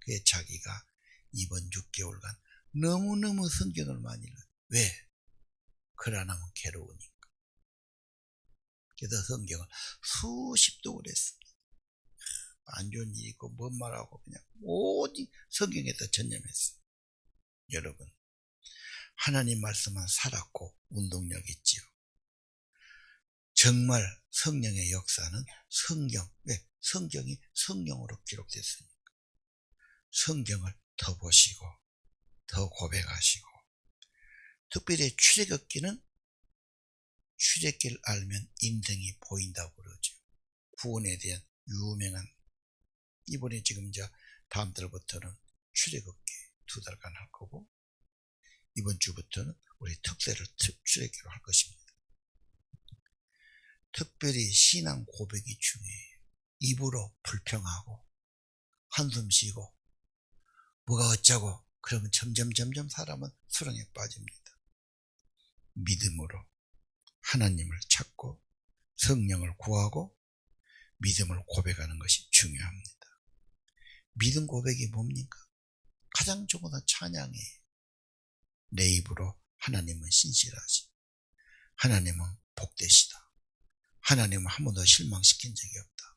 그게 자기가 이번 6개월간 너무너무 성경을 많이 읽어요. 왜? 글 안 하면 괴로우니까. 그래서 성경을 수십 독을 했습니다. 안 좋은 일이 있고 뭔 말하고 그냥 오직 성경에다 전념했어요. 여러분, 하나님 말씀은 살았고 운동력 있지요. 정말 성령의 역사는 성경, 왜? 성경이 성령으로 기록됐으니까 성경을 더 보시고 더 고백하시고, 특별히 출애굽기는 출애굽기를 알면 인생이 보인다고 그러죠. 구원에 대한 유명한, 이번에 지금 이제 다음 달부터는 출애굽기 2달간 할 거고, 이번 주부터는 우리 특세를 출애굽기로 할 것입니다. 특별히 신앙 고백이 중요해요. 입으로 불평하고 한숨 쉬고 뭐가 어쩌고 그러면 점점 사람은 수렁에 빠집니다. 믿음으로 하나님을 찾고 성령을 구하고 믿음을 고백하는 것이 중요합니다. 믿음 고백이 뭡니까? 가장 좋은 건 찬양이에요. 내 입으로 하나님은 신실하시, 하나님은 복되시다, 하나님은 한 번도 실망시킨 적이 없다,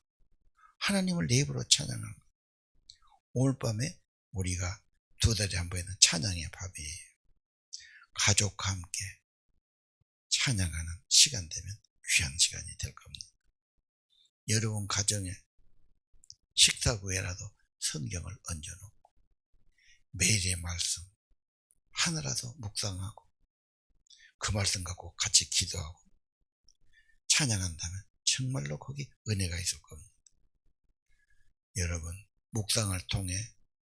하나님을 내 입으로 찬양하는 것. 오늘 밤에 우리가 2달에 한 번에는 찬양의 밤이에요. 가족과 함께 찬양하는 시간 되면 귀한 시간이 될 겁니다. 여러분 가정에 식사 후에라도 성경을 얹어놓고 매일의 말씀 하나라도 묵상하고 그 말씀 갖고 같이 기도하고 찬양한다면 정말로 거기 은혜가 있을 겁니다. 여러분 묵상을 통해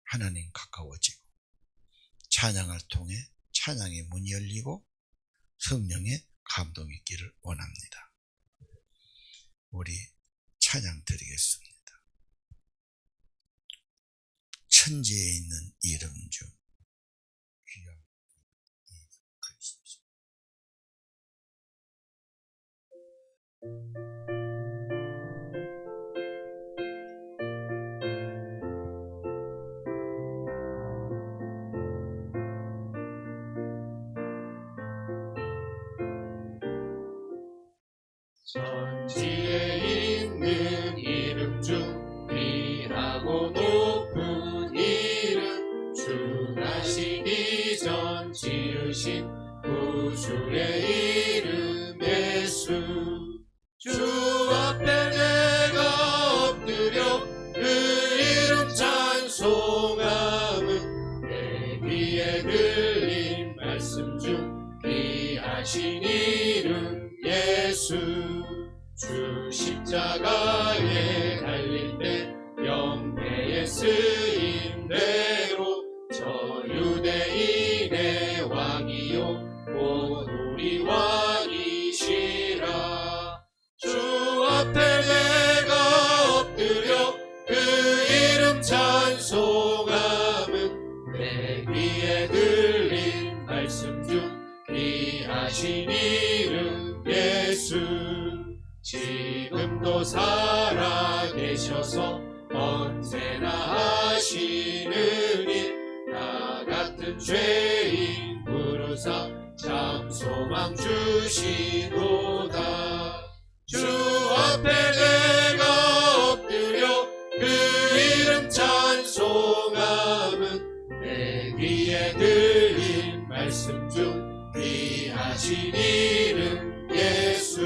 하나님 가까워지고 찬양을 통해 찬양의 문이 열리고 성령의 감동이 있기를 원합니다. 우리 찬양 드리겠습니다. 천지에 있는 이름 중 귀한 예수 그리스도. 천지에 있는 이름 중 귀하고 높은 이름, 주나시기 전 지으신 구주의 이름 예수. 주 앞에 내가 엎드려 그 이름 찬송함은 내 귀에 들린 말씀 중 귀하신 이름 예수. 주 십자가에 달릴 때 영배에 쓰임대로 저 유대인의 왕이요 곧 우리 왕이시라. 주 앞에 내가 엎드려 그 이름 찬송함은 내 귀에 들린 말씀 중 귀하신 이름 예수. 지금도 살아계셔서 언제나 하시는 일, 나 같은 죄인 부르사 참 소망 주시도다. 주 앞에 내가 엎드려 그 이름 찬송함은 내 귀에 들린 말씀 중 귀하신 이름 예수.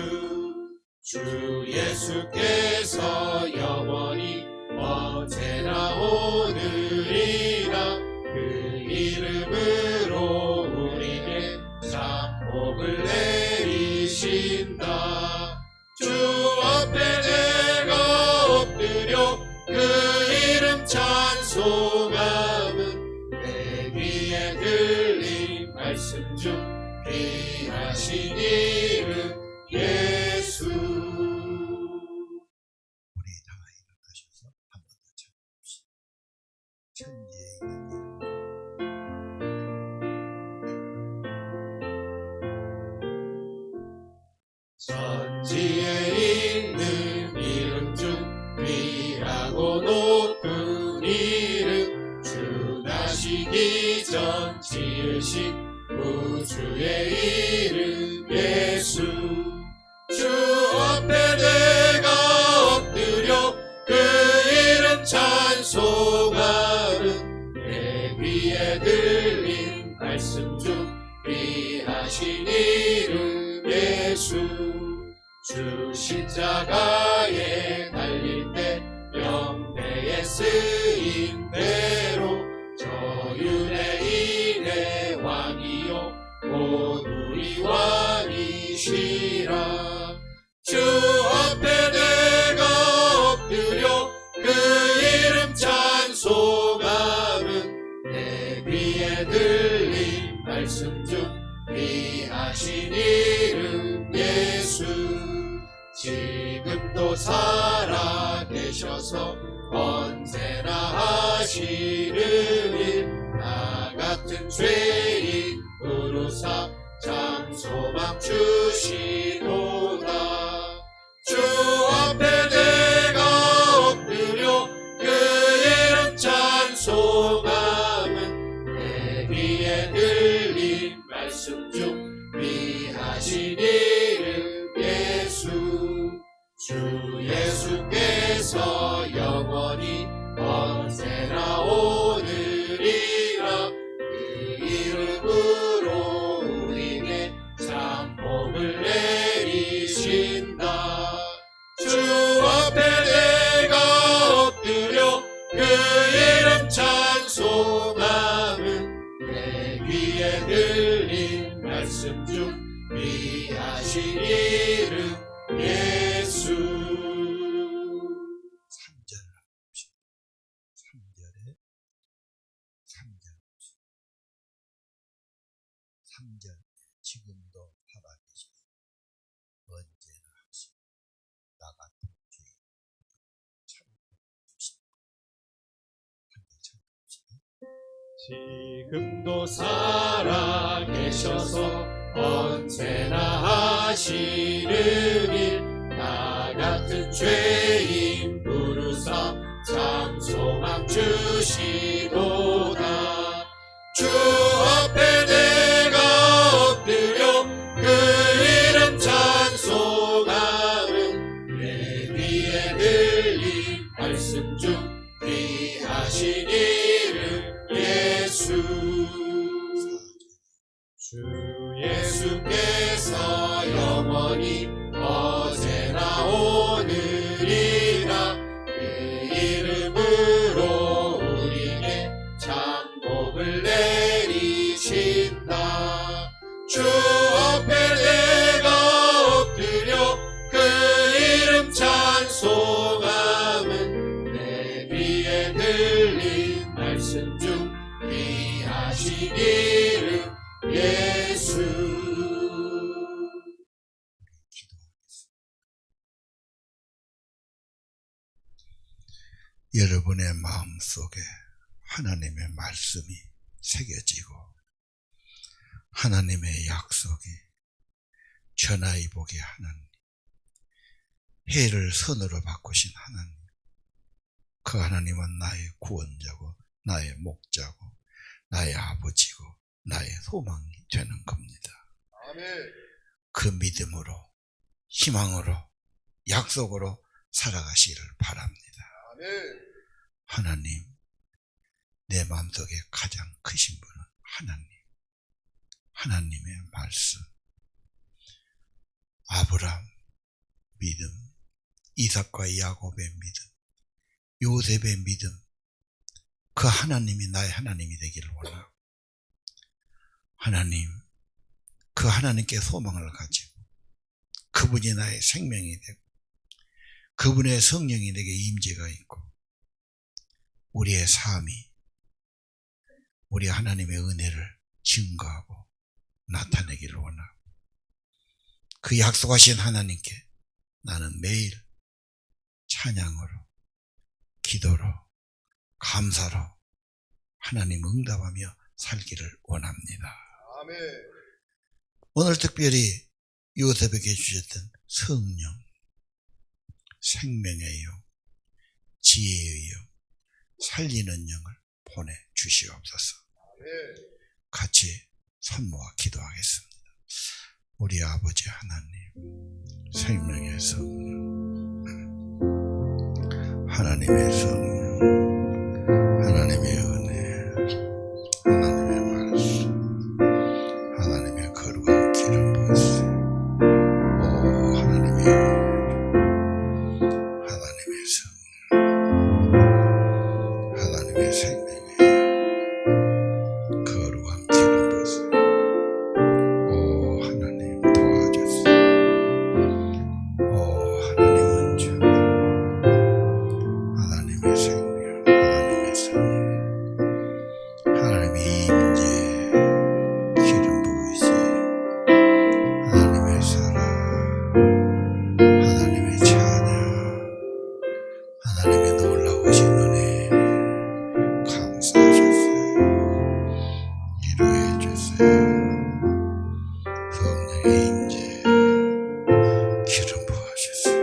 주 예수께서 영원히 어제나 오늘이나 그 이름으로 우리에게 참 복을 내리신다. 주 앞에 내가 엎드려 그 이름 찬송함은 내 귀에 들린 말씀 중 귀하신 이름 예수. 우리 다 일어나셔서 한 번 더 찬양합시다. 천지에 있는 천지에 있는 이름 중 귀하고 높은 이름, 주 나시기 전 지으신 구주의 이름 예수. 주 앞에 내가 엎드려 그 이름 찬송하는 내 귀에 들린 말씀 중 귀하신 이름 예수. 주 십자가에 달릴 때 영배에 쓰임대로 저 유대인의 왕이요 곧 우리 왕이시라. 주 앞에 내가 엎드려 그 이름 찬송함은 내 귀에 들린 말씀 중 귀하신 이름 예수. 지금도 살아계셔서 언제나 하시는 일, 나 같은 죄인 부르사 참 소망 주시도다. 주 앞에 내가 주 예수께서 영원히 언제나 오늘이라 그 이름으로 우리에게 참 복을 내리신다. 주 앞에 내가 엎드려 그 이름 찬송함은 내 귀에 들린 말씀 중 귀하신 이름 예수. 3절을 합시다. 3절에 3절 지금도 살아계시고 언제나 하시고 나 같은 죄인 참으시고 함께 참으시고 지금도 살아계셔서 언제나 하시는 일 나 같은 죄인 부르사 참 소망 주시도다. 주 앞에 내가 엎드려 그 이름 찬송함은 내 귀에 들린 말씀 중 귀하신 이름 예수. 주 예수께서 영원히 어제나 오늘이라 그 이름으로 우리에게 참 복을 내리신다. 주 앞에 내가 엎드려 그 이름 찬송함은 내 귀에 들린 말씀 중 귀하신 이름 예수. 여러분의 마음속에 하나님의 말씀이 새겨지고 하나님의 약속이 전하이 보게 하나님, 해를 선으로 바꾸신 하나님, 그 하나님은 나의 구원자고 나의 목자고 나의 아버지고 나의 소망이 되는 겁니다. 아멘. 그 믿음으로, 희망으로, 약속으로 살아가시기를 바랍니다. 아멘. 하나님, 내 마음속에 가장 크신 분은 하나님, 하나님의 말씀, 아브라함 믿음, 이삭과 야곱의 믿음, 요셉의 믿음, 그 하나님이 나의 하나님이 되기를 원하고, 하나님, 그 하나님께 소망을 가지고 그분이 나의 생명이 되고 그분의 성령이 내게 임재가 있고 우리의 삶이 우리 하나님의 은혜를 증거하고 나타내기를 원하고, 그 약속하신 하나님께 나는 매일 찬양으로, 기도로, 감사로 하나님 응답하며 살기를 원합니다. 아멘. 오늘 특별히 요셉에게 주셨던 성령, 생명의 영, 지혜의 영, 살리는 영을 보내주시옵소서. 같이 선모와 기도하겠습니다. 우리 아버지 하나님, 생명의 성령, 하나님의 성령, 하나님의 은혜, 하나님의 말씀, 하나님의 거룩한 기름 부으시오. 오 하나님의 은혜, 하나님의 성령, 하나님의 생명의 거룩한 기름 부으시오. 오 하나님 도와주시오. 오 하나님 은총, 하나님의 생명, 하나님의 성령, 하나님의 임재, 기름 부으시오. 하나님의 사랑, 하나님의 찬양, 하나님의 놀라우신 은혜 감사하셨어요. 위로해 주세요. 성령의 임재, 기름 부으셨어요.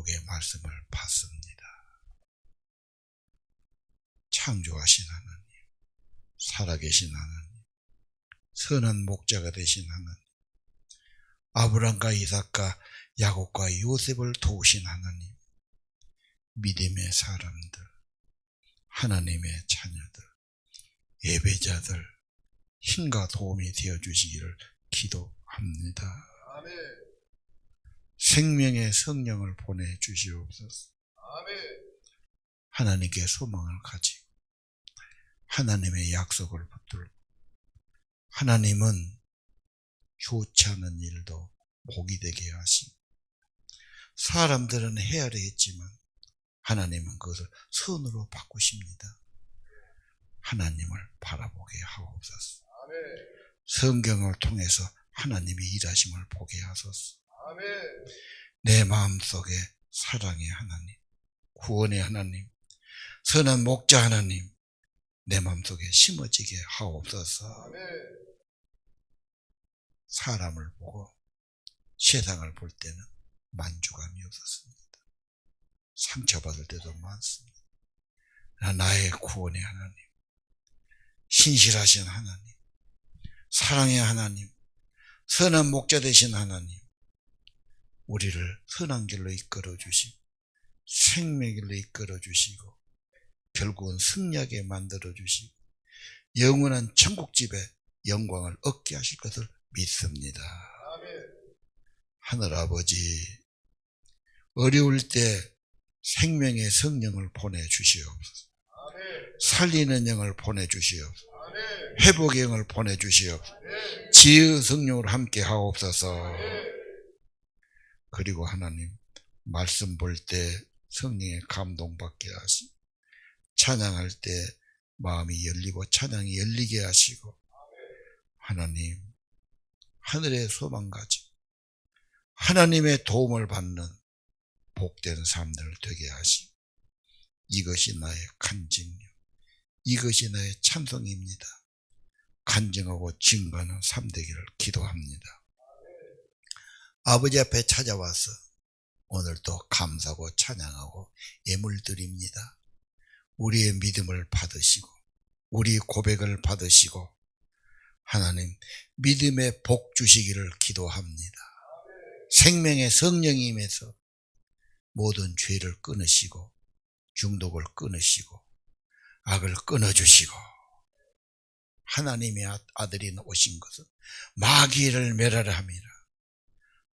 복의 말씀을 받습니다. 창조하신 하나님, 살아계신 하나님, 선한 목자가 되신 하나님, 아브람과 이삭과 야곱과 요셉을 도우신 하나님, 믿음의 사람들, 하나님의 자녀들, 예배자들, 힘과 도움이 되어주시기를 기도합니다. 아멘. 생명의 성령을 보내주시옵소서. 아멘. 하나님께 소망을 가지고 하나님의 약속을 붙들고 하나님은 좋지 않은 일도 복이 되게 하시고 사람들은 헤아려 했지만 하나님은 그것을 선으로 바꾸십니다. 하나님을 바라보게 하옵소서. 아멘. 성경을 통해서 하나님의 일하심을 보게 하소서. 아멘. 내 마음속에 사랑의 하나님, 구원의 하나님, 선한 목자 하나님 내 마음속에 심어지게 하옵소서. 아멘. 사람을 보고 세상을 볼 때는 만족감이 없었습니다. 상처받을 때도 많습니다. 나의 구원의 하나님, 신실하신 하나님, 사랑의 하나님, 선한 목자 되신 하나님, 우리를 선한 길로 이끌어 주시고 생명의 길로 이끌어 주시고 결국은 승리하게 만들어 주시고 영원한 천국집에 영광을 얻게 하실 것을 믿습니다. 아멘. 하늘아버지, 어려울 때 생명의 성령을 보내주시옵소서. 아멘. 살리는 영을 보내주시옵소서. 아멘. 회복의 영을 보내주시옵소서. 아멘. 지혜의 성령으로 함께 하옵소서. 아멘. 그리고 하나님, 말씀 볼 때 성령의 감동받게 하시고 찬양할 때 마음이 열리고 찬양이 열리게 하시고 하나님, 하늘의 소망 가지고 하나님의 도움을 받는 복된 삶들 되게 하시고 이것이 나의 간증력, 이것이 나의 찬송입니다. 간증하고 증거하는 삶 되기를 기도합니다. 아버지 앞에 찾아와서 오늘도 감사하고 찬양하고 예물 드립니다. 우리의 믿음을 받으시고 우리 고백을 받으시고 하나님 믿음의 복 주시기를 기도합니다. 생명의 성령이 임해서 모든 죄를 끊으시고 중독을 끊으시고 악을 끊어주시고 하나님의 아들이 오신 것은 마귀를 멸하라 함이라.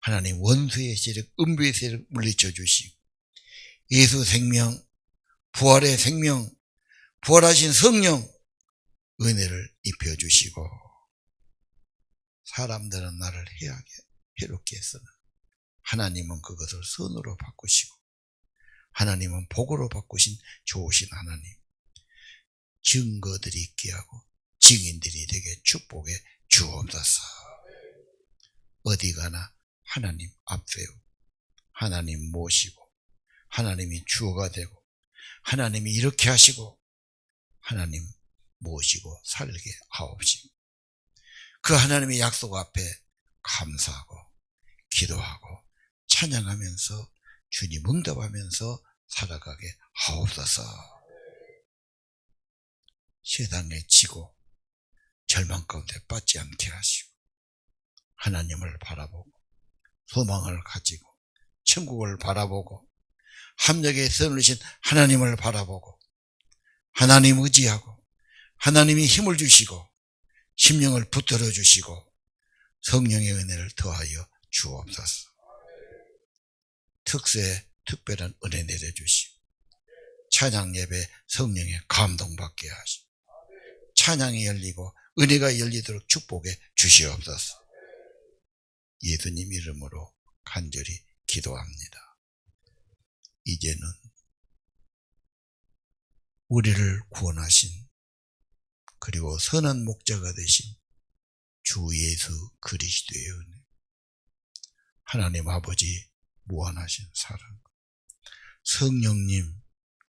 하나님 원수의 세력, 음부의 세력 물리쳐 주시고 예수 생명, 부활의 생명, 부활하신 성령 은혜를 입혀주시고 사람들은 나를 해롭게 했으나 하나님은 그것을 선으로 바꾸시고 하나님은 복으로 바꾸신 좋으신 하나님, 증거들이 있게 하고 증인들이 되게 축복해 주옵소서. 어디 가나 하나님 앞세우고 하나님 모시고 하나님이 주어가 되고 하나님이 이렇게 하시고 하나님 모시고 살게 하옵시고 그 하나님의 약속 앞에 감사하고 기도하고 찬양하면서 주님 응답하면서 살아가게 하옵소서. 세상에 지고 절망 가운데 빠지지 않게 하시고 하나님을 바라보고 소망을 가지고 천국을 바라보고 함정에 써놓으신 하나님을 바라보고 하나님 의지하고 하나님이 힘을 주시고 심령을 붙들어 주시고 성령의 은혜를 더하여 주옵소서. 특별한 은혜 내려주시고 찬양 예배 성령의 감동받게 하시고 찬양이 열리고 은혜가 열리도록 축복해 주시옵소서. 예수님 이름으로 간절히 기도합니다. 이제는 우리를 구원하신 그리고 선한 목자가 되신 주 예수 그리스도의 은혜, 하나님 아버지 무한하신 사랑, 성령님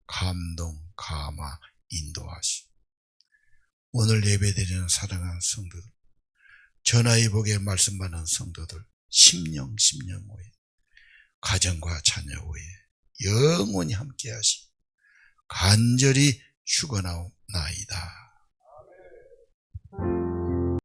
감동, 감화, 인도하시 오늘 예배드리는 사랑하는 성도들, 전하의 복의 말씀 받는 성도들, 심령 후에 가정과 자녀 후에 영원히 함께 하시고 간절히 축원하옵나이다.